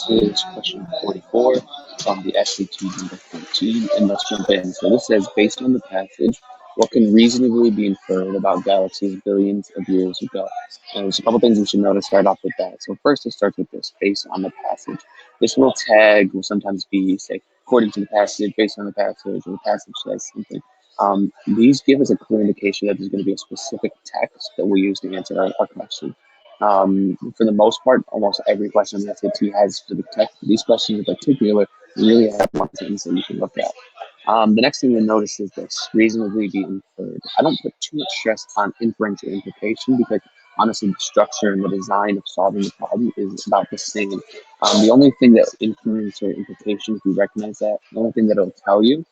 This is question 44 from the SAT number 14, and let's jump in. So this says, based on the passage, what can reasonably be inferred about galaxies billions of years ago? And there's a couple things we should notice right off with that. So first, it starts with this, based on the passage. This little tag will sometimes be, say, according to the passage, based on the passage, or the passage says something. These give us a clear indication that there's going to be a specific text that we use to answer our question. For the most part, almost every question on the SAT has specific text. These questions in particular really have one sentence that you can look at. The next thing you'll notice is this, reasonably be inferred. I don't put too much stress on inference or implication because honestly, the structure and the design of solving the problem is about the same. The only thing that inference or implication, if you recognize that, the only thing that it'll tell you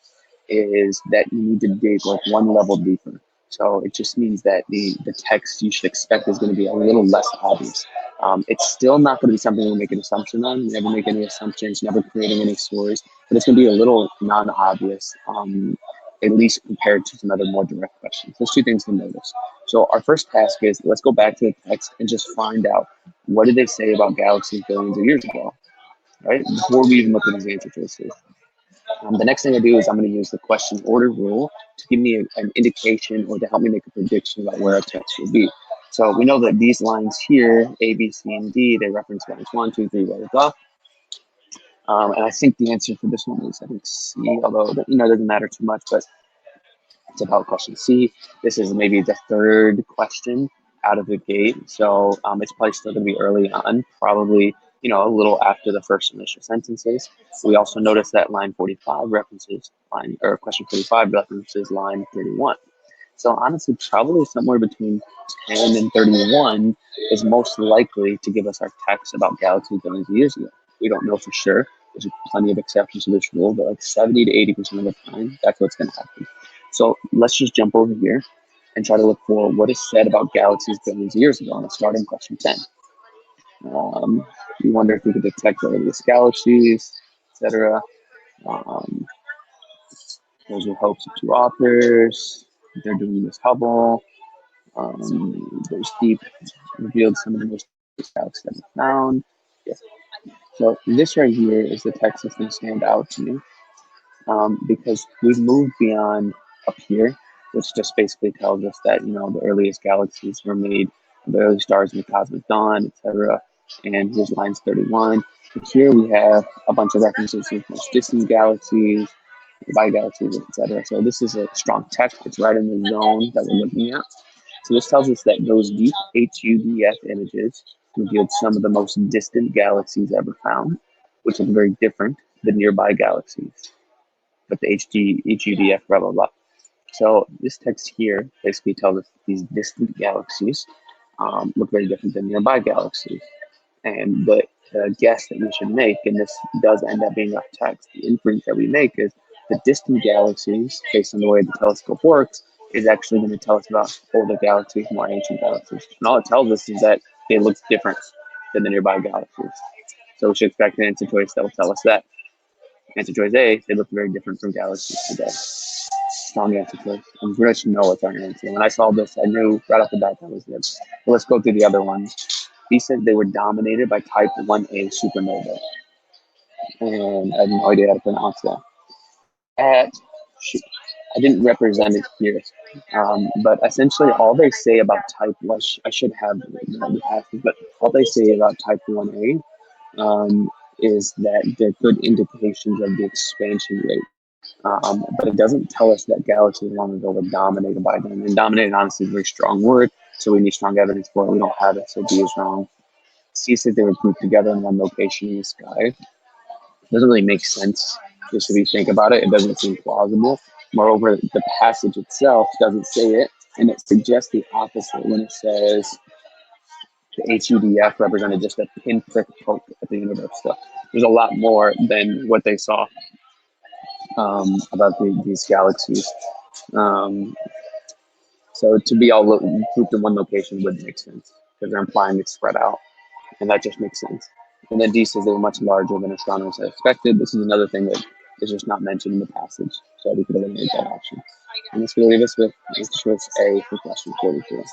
is that you need to dig like one level deeper. So it just means that the text you should expect is going to be a little less obvious. It's still not going to be something we make an assumption on. Never make any assumptions, never creating any stories, but it's going to be a little non-obvious, at least compared to some other more direct questions. There's two things to notice. So our first task is, let's go back to the text and just find out, what did they say about galaxies billions of years ago, right? Before we even look at these answer choices. The next thing I do is I'm going to use the question order rule to give me an indication or to help me make a prediction about where a text will be. So we know that these lines here, A, B, C, and D, they reference lines 1, 2, 3, blah, blah, blah. And I think the answer for this one is, I think, C, although, it doesn't matter too much, but it's about question C. This is maybe the third question out of the gate. So it's probably still going to be early on, probably, a little after the first initial sentences. We also notice that line 45 references question 45 references line 31. So honestly, probably somewhere between 10 and 31 is most likely to give us our text about galaxies billions of years ago. We don't know for sure. There's plenty of exceptions to this rule, but like 70 to 80% of the time, that's what's going to happen. So let's just jump over here and try to look for what is said about galaxies billions of years ago. And let's start in question 10. You wonder if we could detect the earliest galaxies, etc. Those are hopes of two authors. They're doing this Hubble. There's Deep revealed some of the most galaxies that we found. Yeah. So this right here is the text that's going to stand out to me because we've moved beyond up here, which just basically tells us that, the earliest galaxies were made, the early stars in the cosmic dawn, etc. And here's lines 31. And here we have a bunch of references to most distant galaxies, nearby galaxies, etc. So this is a strong text. It's right in the zone that we're looking at. So this tells us that those deep HUDF images revealed some of the most distant galaxies ever found, which is very different than nearby galaxies. But the HUDF, blah, blah, blah. So this text here basically tells us these distant galaxies look very different than nearby galaxies. And the guess that we should make, and this does end up being our text, the inference that we make is the distant galaxies, based on the way the telescope works, is actually going to tell us about older galaxies, more ancient galaxies. And all it tells us is that they look different than the nearby galaxies. So we should expect an answer choice that will tell us that. Answer choice A, they look very different from galaxies today. Strong answer choice. And we should know what's our answer. When I saw this, I knew right off the bat that was good. But let's go through the other ones. He said they were dominated by type 1A supernovae. And I have no idea how to pronounce that. I didn't represent it here. But essentially all they say about type, I should have the passage, but all they say about type 1A is that they're good indications of the expansion rate. But it doesn't tell us that galaxies long ago were dominated by them. And dominated, honestly, is a very strong word, so we need strong evidence for it. We don't have it, so B is wrong. C said they were grouped together in one location in the sky. It doesn't really make sense, just if you think about it. It doesn't seem plausible. Moreover, the passage itself doesn't say it, and it suggests the opposite when it says the HUDF represented just a pinprick poke at the universe. So there's a lot more than what they saw about these galaxies. So to be all grouped in one location wouldn't make sense because they're implying it's spread out, and that just makes sense. And then D says they were much larger than astronomers had expected. This is another thing that is just not mentioned in the passage, so we could eliminate that option. And this will leave us with choice A for question 44.